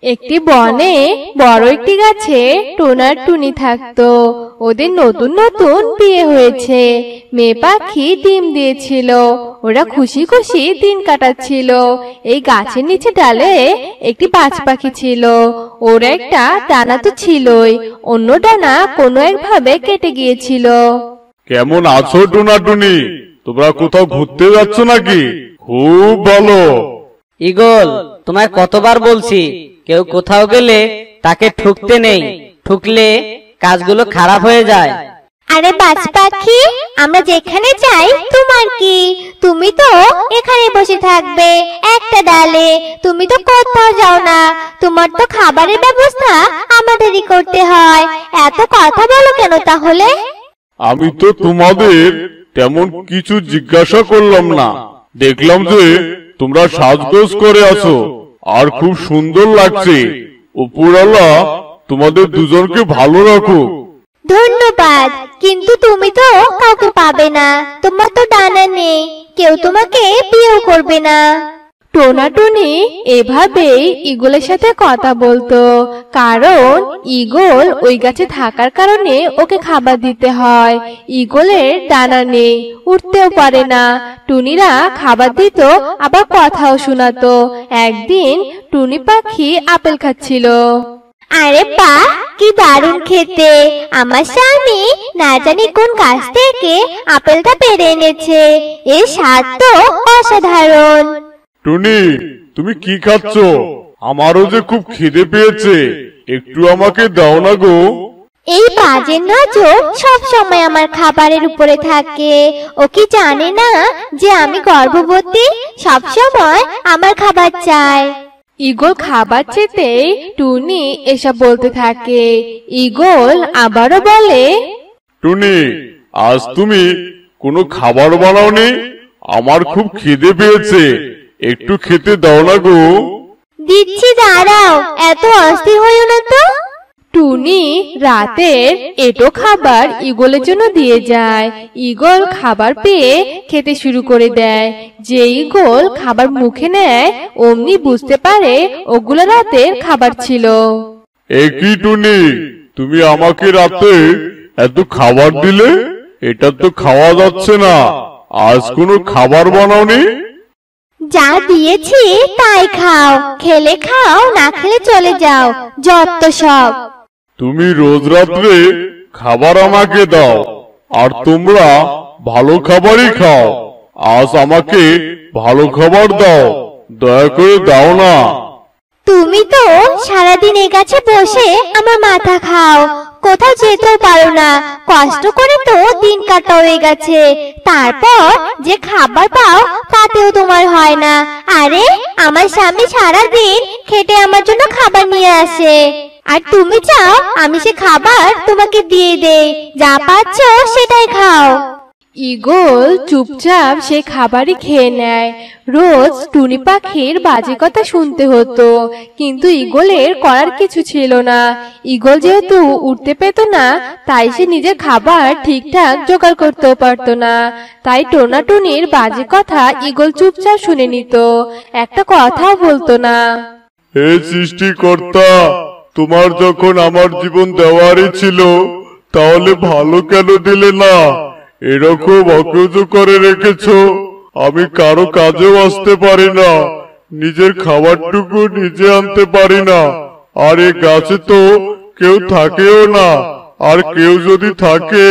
একটি বনে বড় একটি গাছে টোনার টুনি থাকতো। ওদের নতুন নতুন বিয়ে হয়েছে। মেয়ে পাখি ডিম দিয়েছিল। ওরা খুশি খুশি দিন কাটাচ্ছিল। এই গাছের নিচে ডালে একটি বাজ পাখি ছিল। ওর একটা ডানা তো ছিলই, অন্য ডানা কোনো একভাবে কেটে গিয়েছিল। কেমন আছো টোনা টুনি? তোমরা কোথাও ঘুরতে যাচ্ছ নাকি? খুব ভালো। ঈগল, তোমায় কতবার বলছি কেউ কোথাও গেলে তাকে ঠুকতে নেই, ঠুকলে কাজগুলো খারাপ হয়ে যায়। আরে বাজ পাখি, আমরা যেখানে যাই তোমার কি? তুমি তো এখানে বসে থাকবে একটা ডালে, তুমি তো কোথাও যাও না। তোমার তো খাবারের ব্যবস্থা আমাদেরই করতে হয়। এত কথা বলো কেন তাহলে? আমি তো তোমাদের তেমন কিছু জিজ্ঞাসা করলাম না, দেখলাম যে তোমরা সাজগোজ করে আছো আর খুব সুন্দর লাগছে। উপরওয়ালা তোমাদের দুজনকে ভালো রাখুক। ধন্যবাদ, কিন্তু তুমি তো কাউকে পাবে না, তোমার তো ডানা নেই, কেউ তোমাকে বিয়েও করবে না। টোনা টুনি এভাবেই ঈগলের সাথে কথা বলতো, কারণ ঈগল ওই গাছে থাকার কারণে ওকে খাবার দিতে হয়। ঈগলের ডানা নেই, উঠতেও পারে না। টুনিরা খাবার দিত, আবার কথাও শোনাতো। একদিন টুনি পাখি আপেল খাচ্ছিল। আরে বাহ, কি দারুণ খেতে! আমার স্বামী না জানি কোন গাছ থেকে আপেলটা পেড়ে এনেছে, এর স্বাদ তো অসাধারণ। টুনি, তুমি কি খাচ্ছ? আমারও যে খুব খিদে পেয়েছে, একটু আমাকে দাও না গো। এই বাজের নজর সব সময় আমার খাবারের উপরে থাকে। ও কি জানে না যে আমি গর্ভবতী? সব সময় আমার খাবার চায়। ঈগল খাবার চেতেই টুনি এসব বলতে থাকে। ঈগল আবারও বলে, টুনি, আজ তুমি কোনো খাবার বানাওনি? আমার খুব খিদে পেয়েছে, একটু খেতে দাও না গো। দিচ্ছি, দাঁড়াও, এত অস্থির হইও না তো। টুনি রাতের এটো খাবার ঈগলের জন্য দিয়ে যায়। ঈগল খাবার পেয়ে খেতে শুরু করে দেয়। যে ঈগল খাবার মুখে নেয় অমনি বুঝতে পারে ওগুলো রাতের খাবার ছিল। এ কি টুনি, তুমি আমাকে রাতে এত খাবার দিলে? এটা তো খাওয়া যাচ্ছে না। আজ কোনো খাবার বানাওনি? যা দিয়েছি তাই খাও, খেলে খাও, না খেলে চলে যাও, যত সব। তুমি রোজ রাত্রে খাবার আমাকে দাও, আর তোমরা ভালো খাবারই খাও। আজ আমাকে ভালো খাবার দাও, দয়া করে দাও না। তুমি তো সারাদিন এই গাছে বসে আমার মাথা খাও, কোথাও যেতেও পারো না, কষ্ট করে তো দিন কাটাও এই গাছে, তারপর যে খাবার পাও তাতেও তোমার হয় না। আরে আমার স্বামী সারাদিন খেটে আমার জন্য খাবার নিয়ে আসে, আর তুমি চাও আমি সে খাবার তোমাকে দিয়ে দেই, যা পাচ্ছ সেটাই খাও। ঈগল চুপচাপ সে খাবারই খেয়ে নেয়। রোজ টুনি পাখির বাজে কথা শুনতে হতো, কিন্তু ঈগলের করার কিছু ছিল না। ঈগল যেহেতু উঠতে পেত না, তাই সে নিজের খাবার ঠিকঠাক জোগাড় করতেও পারত না। তাই টোনা টুনির বাজে কথা ঈগল চুপচাপ শুনে নিত, একটা কথাও বলতো না। হে সৃষ্টিকর্তা, তোমার যখন আমার জীবন দেওয়ারই ছিল, তাহলে ভালো কেন দিলে না? এরকম অকেজ করে রেখেছো, আমি কারো কাজেও আসতে পারি না, নিজের খাবারটুকু নিজে আনতে পারি না, আর এ গাছে তো কেউ থাকেও না, আর কেউ যদি থাকে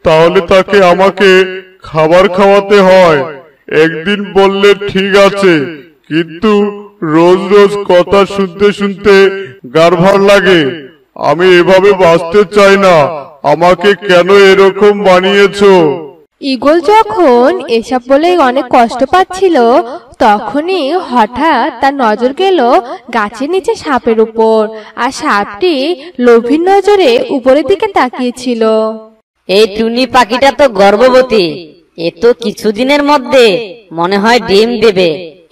তাহলে তাকে আমাকে খাবার খাওয়াতে হয়। একদিন বললে ঠিক আছে, কিন্তু রোজ রোজ কথা শুনতে শুনতে গার ভার লাগে। আমি এভাবে বাঁচতে চাই না, আমাকে কেন এরকম বানিয়েছো? ঈগল যখন এসব বলে অনেক কষ্ট পাচ্ছিল, তখনই হঠাৎ তার নজর গেল গাছের নিচে সাপের উপর, আর সাপটি লোভীর নজরে উপরের দিকে তাকিয়েছিল। এই টুনি পাখিটা তো গর্ভবতী, এ তো কিছুদিনের মধ্যে মনে হয় ডিম দেবে,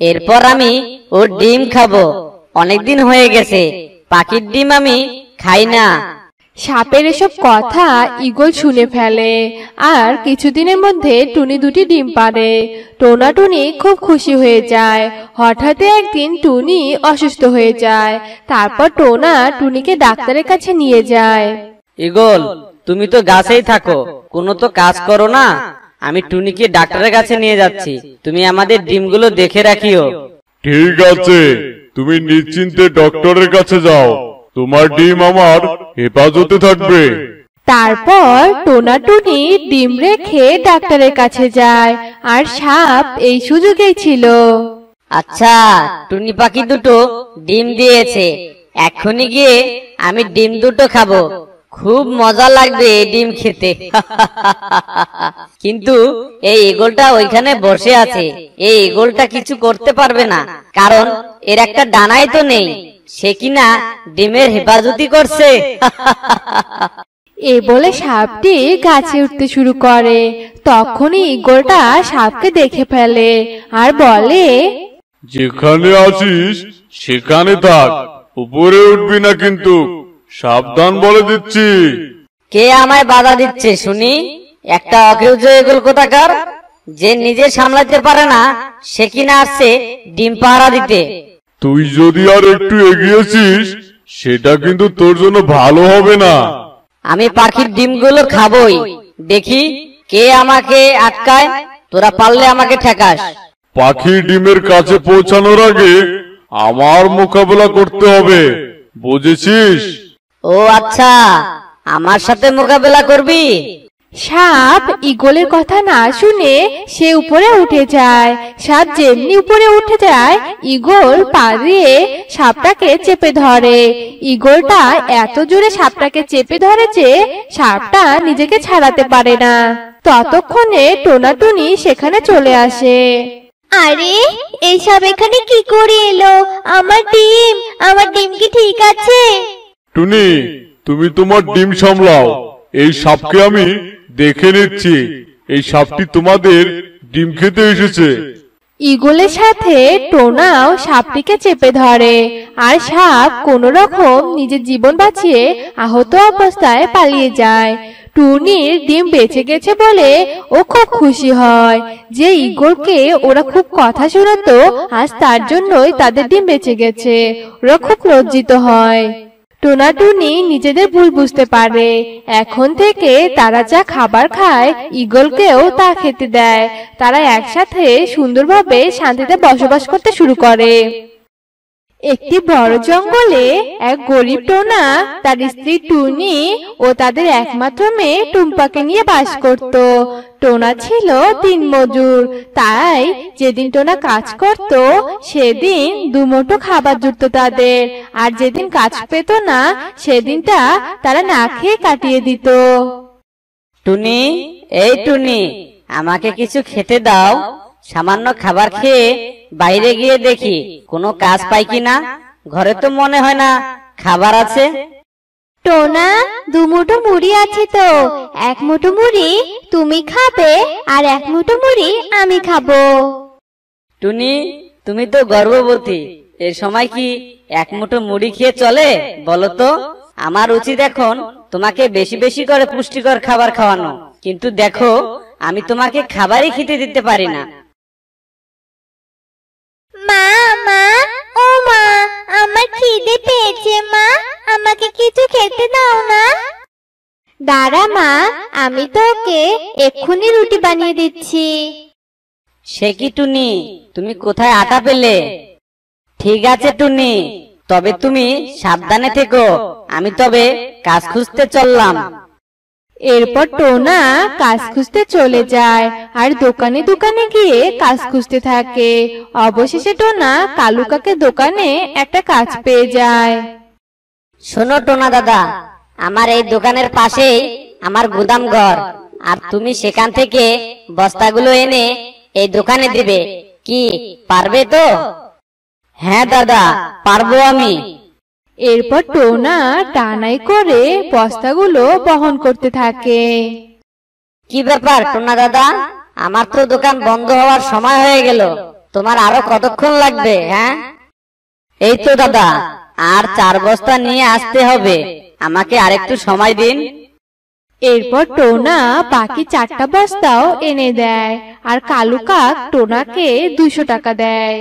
এরপর আমি ওর ডিম খাবো। অনেকদিন হয়ে গেছে পাখির ডিম আমি খাই না। সাপের এসব কথা ঈগল শুনে ফেলে আর কিছুদিনের মধ্যে টুনি দুটি ডিম পাড়ে। টোনা টুনি খুব খুশি হয়ে যায়। হঠাৎ একদিন টুনি অসুস্থ হয়ে যায়। তারপর টোনা টুনিকে ডাক্তারের কাছে নিয়ে যায়। ঈগল, তুমি তো গাছেই থাকো, কোনো তো কাজ করো না। আমি টুনিকে ডাক্তারের কাছে নিয়ে যাচ্ছি, তুমি আমাদের ডিমগুলো দেখে রাখিও। ঠিক আছে, তুমি নিশ্চিন্তে ডক্টরের কাছে যাও, তোমার ডিম আমার হেফাজতে থাকবে। তারপর টোনা টুনি ডিম রেখে ডাক্তারের কাছে যায়। আর সাপ এই সুযোগেই ছিল। আচ্ছা, টুনি পাখি দুটো ডিম দিয়েছে, এখনই গিয়ে আমি ডিম দুটো খাবো। খুব মজা লাগবে এই ডিম খেতে। কিন্তু এই ঈগলটা ওইখানে বসে আছে, এই ঈগলটা কিছু করতে পারবে না, কারণ এর একটা ডানাই তো নেই। সে কিনা ডিমের হেফাজতি করছে। এ বলে সাপটি গাছে উঠতে শুরু করে। তখনই ঈগলটা সাপকে দেখে ফেলে আর বলে, যেখানে আছিস সেখানে থাক, উপরে উঠবি না কিন্তু, সাবধান বলে দিচ্ছি। কে আমায় বাধা দিচ্ছে শুনি? একটা অকেউজ ঈগল কোথাকার, যে নিজে সামলাতে পারে না, সে কিনা আসছে ডিম পাহারা দিতে। তুই যদি আর একটু এগিয়েছিস সেটা কিন্তু তোর জন্য ভালো হবে না। আমি পাখির ডিমগুলো খাবই, দেখি কে আমাকে আটকায়। তোরা পারলে আমাকে ঠেকাস। পাখির ডিমের কাছে পৌঁছানোর আগে আমার মোকাবেলা করতে হবে, বুঝেছিস? ও আচ্ছা, আমার সাথে মোকাবেলা করবি? সাপ ঈগলের কথা না শুনে সে উপরে উঠে যায়। সাপ যেমনি উপরে উঠে যায়, ঈগল পা দিয়ে সাপটাকে চেপে ধরে। ঈগলটা এত জোরে সাপটাকে চেপে ধরে যে সাপটা নিজেকে ছাড়াতে পারে না। ততক্ষণে টোনা টুনি সেখানে চলে আসে। আরে এইসব এখানে কি করে এলো? আমার ডিম কি ঠিক আছে? টুনি, তুমি তোমার ডিম সামলাও, এই সাপকে আমি দেখে নিচ্ছি। এই সাপটি তোমাদের ডিম খেতে এসেছে। ঈগলের সাথে টোনাও সাপটিকে চেপে ধরে আর সাপ কোনো রকম নিজের জীবন বাঁচিয়ে আহত অবস্থায় পালিয়ে যায়। টুনির ডিম বেঁচে গেছে বলে ও খুব খুশি হয় যে ঈগলকে ওরা খুব কথা শোনাতো, আজ তার জন্যই তাদের ডিম বেঁচে গেছে। ওরা খুব লজ্জিত হয়। টোনা টুনি নিজেদের ভুল বুঝতে পারে। এখন থেকে তারা যা খাবার খায় ঈগলকেও তা খেতে দেয়। তারা একসাথে সুন্দরভাবে শান্তিতে বসবাস করতে শুরু করে। একটি বড় জঙ্গলে এক গরিব টোনা, তার স্ত্রী টুনি ও তাদের একমাত্র মেয়ে টুম্পাকে নিয়ে বাস করত। টোনা ছিল দিনমজুর, তাই যেদিন টোনা কাজ করত সেদিন দুমুঠো খাবার জুটত তাদের, আর যেদিন কাজ পেত না সেদিনটা তারা না খেয়ে কাটিয়ে দিত। টুনি, এই টুনি, আমাকে কিছু খেতে দাও। সামান্য খাবার খেয়ে বাইরে গিয়ে দেখি কোনো কাজ পাই কিনা। ঘরে তো মনে হয় না খাবার আছে। টোনা, দুমুঠো মুড়ি আছে তো, এক মুঠো মুড়ি তুমি খাবে আর এক মুঠো মুড়ি আমি খাবো। টুনি, তুমি তো গর্ভবতী, এর সময় কি এক মুঠো মুড়ি খেয়ে চলে বলো তো? আমার উচিত এখন তোমাকে বেশি বেশি করে পুষ্টিকর খাবার খাওয়ানো, কিন্তু দেখো আমি তোমাকে খাবারই খেতে দিতে পারি না। মা, ও মা, আমার খিদে পেয়েছে মা, আমাকে কিছু খেতে দাও না। দাঁড়া মা, আমি তোকে এক্ষুনি রুটি বানিয়ে দিচ্ছি। সে কি টুনি, তুমি কোথায় আটা পেলে? ঠিক আছে টুনি, তবে তুমি সাবধানে থেকো, আমি তবে কাজ খুঁজতে চললাম। এরপর টোনা কাজ খুঁজতে চলে যায় আর দোকানে দোকানে গিয়ে কাজ খুঁজতে থাকে। অবশেষে টোনা কালু কাকের দোকানে একটা কাজ পেয়ে যায়। শোনো টোনা দাদা, আমার এই দোকানের পাশেই আমার গুদাম ঘর, আর তুমি সেখান থেকে বস্তাগুলো এনে এই দোকানে দিবে, কি পারবে তো? হ্যাঁ দাদা, পারবো আমি। এরপর টোনা টানাই করে বস্তাগুলো বহন করতে থাকে। কি ব্যাপার টোনা দাদা, আমার তো দোকান বন্ধ হওয়ার সময় হয়ে গেল, তোমার আরো কতক্ষণ লাগবে? হ্যাঁ, এই তো দাদা, আর 4 বস্তা নিয়ে আসতে হবে, আমাকে আরেকটু সময় দিন। এরপর টোনা বাকি 4টা বস্তাও এনে দেয় আর কালু কাক টোনাকে 200 টাকা দেয়।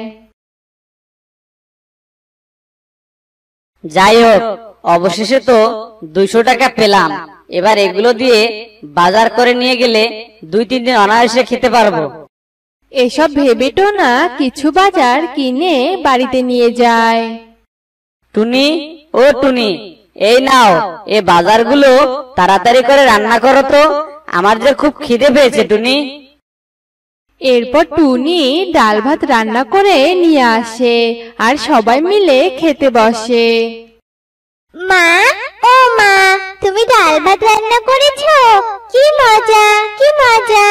যাই হোক, অবশেষে তো 200 টাকা পেলাম। এবার এগুলো দিয়ে বাজার করে নিয়ে গেলে 2-3 দিন অনায়াসে খেতে পারবো। এসব ভেবে টোনা কিছু বাজার কিনে বাড়িতে নিয়ে যায়। টুনি, ও টুনি, এই নাও, এই বাজারগুলো তাড়াতাড়ি করে রান্না করো তো, আমার যে খুব খিদে পেয়েছে টুনি। এরপর টুনি ডাল ভাত রান্না করে নিয়ে আসে আর সবাই মিলে খেতে বসে। মা, ও মা, তুমি ডাল ভাত রান্না করেছো? কি মজা, কি মজা!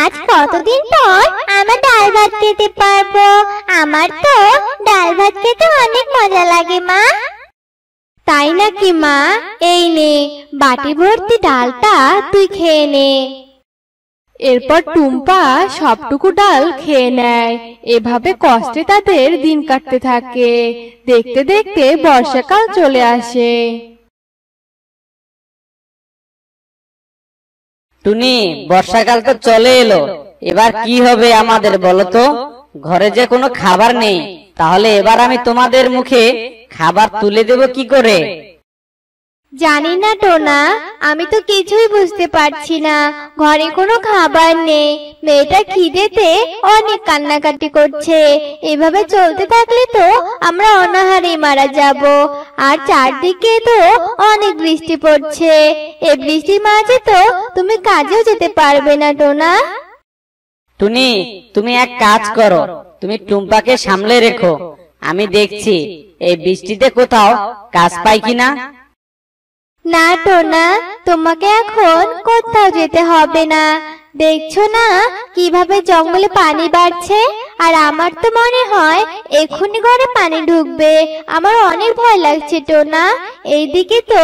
আজ কতদিন পর আমরা ডাল ভাত খেতে পারবো। আমার তো ডাল ভাত খেতে অনেক মজা লাগে মা। তাই নাকি মা? এই নে বাটি ভর্তি ডালটা তুই খেয়ে নে। এরপর টুম্পা সবটুকু ডাল খেয়ে নেয়। এভাবে কষ্টে তাদের দিন কাটতে থাকে। দেখতে দেখতে বর্ষাকাল চলে আসে। টুনি, বর্ষাকাল তো চলে এলো, এবার কি হবে আমাদের বলো তো? ঘরে যে কোনো খাবার নেই, তাহলে এবার আমি তোমাদের মুখে খাবার তুলে দেব কি করে? জানি না টোনা, আমি তো কিছুই বুঝতে পারছি না। ঘরে কোনো খাবার নেই, মেয়েটা খিদেতে অনেক কান্নাকাটি করছে। এভাবে চলতে থাকলে তো আমরা অনাহারে মারা যাব। আর চারদিকে তো অনেক বৃষ্টি পড়ছে। এই বৃষ্টির মাঝে তো তুমি কাজেও যেতে পারবে না টোনা। টুনি, তুমি এক কাজ করো, তুমি টুম্পাকে সামলে রেখো। আমি দেখছি এই বৃষ্টিতে কোথাও কাজ পাই কিনা। না টোনা, তোমাকে এখন কোথাও যেতে হবে না। দেখছো না কিভাবে জঙ্গলে পানি বাড়ছে? আর আমার তো মনে হয় এক্ষুনি ঘরে পানি ঢুকবে। আমার অনেক ভয় লাগছে টোনা। এইদিকে তো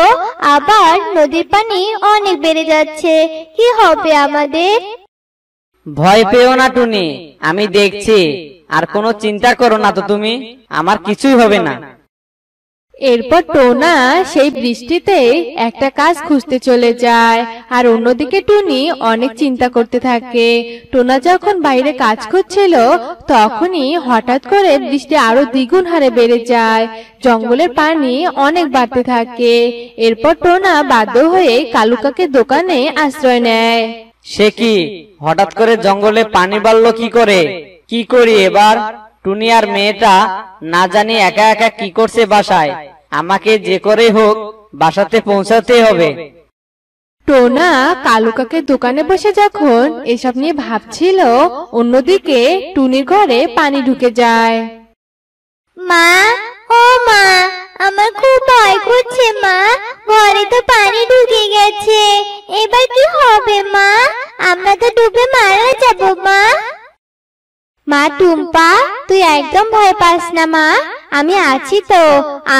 আবার নদীর পানি অনেক বেড়ে যাচ্ছে। কি হবে আমাদের? ভয় পেও না টুনি, আমি দেখছি। আর কোনো চিন্তা করো না তো তুমি, আমার কিছুই হবে না। এরপর টোনা সেই বৃষ্টিতে একটা কাজ খুঁজতে চলে যায় আর অন্যদিকে টুনি অনেক চিন্তা করতে থাকে। টোনা যখন বাইরে কাজ করছিল তখনই হঠাৎ করে বৃষ্টি আরো দ্বিগুণ হারে বেড়ে যায়। জঙ্গলের পানি অনেক বাড়তে থাকে। এরপর টোনা বাধ্য হয়ে কালু কাকের দোকানে আশ্রয় নেয়। সে কি, হঠাৎ করে জঙ্গলে পানি বাড়লো কি করে? কি করি এবার? টুনি আর মেয়েটা না জানি একা একা কি করছে বাসায়। আমাকে যে করে হোক বাসাতে পৌঁছাতে হবে। টোনা কালু কাকের দোকানে বসে যখন এসব নিয়ে ভাবছিল, অন্যদিকে টুনির ঘরে পানি ঢুকে যায়। মা, ও মা, আমার খুব ভয় করছে মা। ঘরে তো পানি ঢুকে গেছে। এবার কি হবে মা? আমরা তো ডুবে মারা যাব মা। মা টুম্পা, তুই একদম ভয় পাস না মা, আমি আছি তো।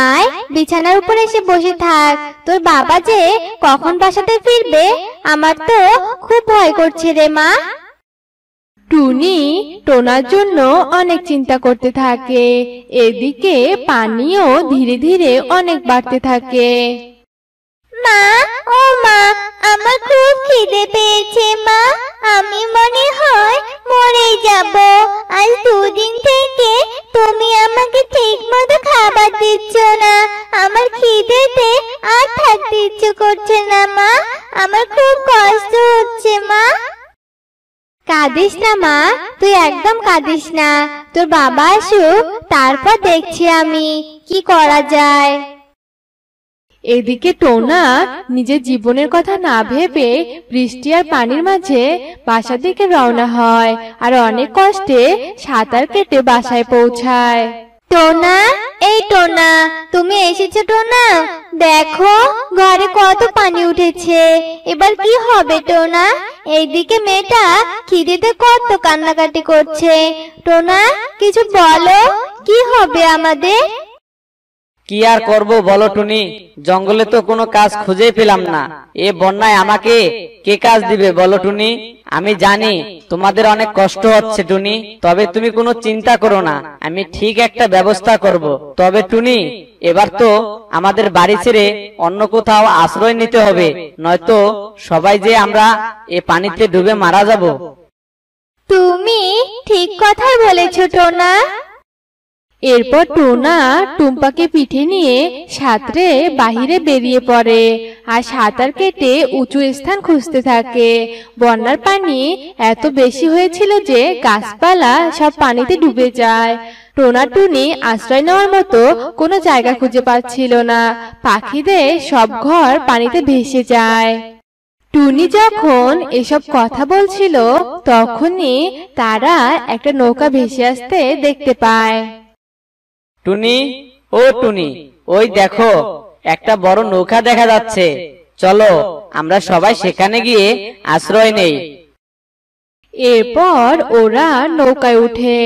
আয় বিছানার উপর এসে বসে থাক। তোর বাবা যে কখন বাসাতে ফিরবে, আমার তো খুব ভয় করছে রে মা। টুনি টোনার জন্য অনেক চিন্তা করতে থাকে। এদিকে পানিও ধীরে ধীরে অনেক বাড়তে থাকে। মা, ও মা, আমার খুব খিদে পেয়েছে মা। আমি মনে হয় মরে যাব। আজ 2 দিন থেকে তুমি আমাকে ঠিক মতো খাবার দিচ্ছ না। আমার খিদেতে আর থাকতে ইচ্ছে করছে না মা। আমার খুব কষ্ট হচ্ছে মা। কাঁদিস না মা, তুই একদম কাঁদিস না। তোর বাবা আসুক, তারপর দেখছি আমি কি করা যায়। এদিকে টোনা নিজের জীবনের কথা না ভেবে বৃষ্টি আর পানির মাঝে বাসা থেকে রওনা হয় আর অনেক কষ্টে সাঁতার কেটে বাসায় পৌঁছায়। টোনা, এই টোনা, তুমি এসেছো টোনা? দেখো ঘরে কত পানি উঠেছে। এবার কি হবে টোনা? এইদিকে মেয়েটা খিদেতে কত কান্নাকাটি করছে। টোনা, কিছু বলো, কি হবে আমাদের? কি আর করব বলো টুনি, জঙ্গলে তো কোনো কাজ খুঁজেই পেলাম না। এ বন্যায় আমাকে কে কাজ দিবে বলো টুনি? আমি জানি তোমাদের অনেক কষ্ট হচ্ছে টুনি, তবে তুমি কোনো চিন্তা করো না, আমি ঠিক একটা ব্যবস্থা করব। তবে টুনি, এবার তো আমাদের বাড়ি ছেড়ে অন্য কোথাও আশ্রয় নিতে হবে, নয়তো সবাই যে আমরা এ পানিতে ডুবে মারা যাব। তুমি ঠিক কথাই বলেছো টোনা। এরপর টোনা টুম্পাকে পিঠে নিয়ে সাঁতরে বাহিরে বেরিয়ে পড়ে আর সাঁতার কেটে উঁচু স্থান খুঁজতে থাকে। বন্যার পানি এত বেশি হয়েছিল যে গাছপালা সব পানিতে ডুবে যায়। টোনা টুনি আশ্রয় নেওয়ার মতো কোনো জায়গা খুঁজে পাচ্ছিল না। পাখিদের সব ঘর পানিতে ভেসে যায়। টুনি যখন এসব কথা বলছিল তখনই তারা একটা নৌকা ভেসে আসতে দেখতে পায়। টুনি, ও টুনি, ওই দেখো একটা বড় নৌকা দেখা যাচ্ছে, চলো আমরা সবাই সেখানে গিয়ে আশ্রয় নেই। এরপর ওরা নৌকায় উঠে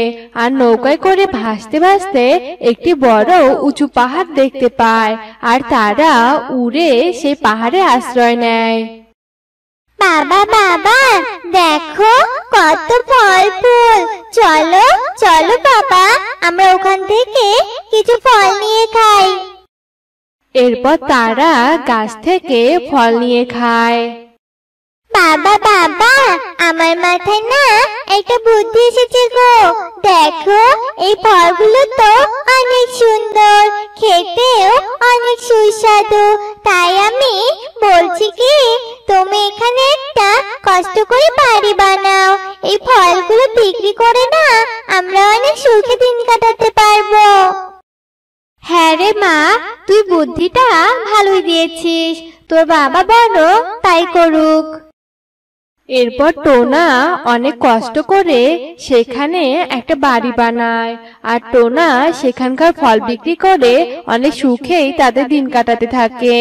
আর নৌকায় করে ভাসতে ভাসতে একটি বড় উঁচু পাহাড় দেখতে পায় আর তারা উড়ে সেই পাহাড়ে আশ্রয় নেয়। বাবা বাবা, দেখো কত ফল ফুল। চলো চলো বাবা, আমরা ওখান থেকে কিছু ফল নিয়ে খাই। এরপর তারা গাছ থেকে ফল নিয়ে খায়। বাবা বাবা, আমার মাথায় না একটা বুদ্ধি এসেছে গো। দেখো এই ফলগুলো তো অনেক সুন্দর, খেতেও অনেক সুস্বাদু। তাই আমি বলছি কি, তুমি এখানে একটা কষ্ট করে বাড়ি বানাও। এই ফলগুলো বিক্রি করে না আমরা অনেক সুখে দিন কাটাতে পারবো। হ্যাঁ রে মা, তুই বুদ্ধিটা ভালোই দিয়েছিস। তোর বাবা বলো তাই করুক। এরপর টোনা অনেক কষ্ট করে সেখানে একটা বাড়ি বানায় আর টোনা সেখানকার ফল বিক্রি করে অনেক সুখেই তাদের দিন কাটাতে থাকে।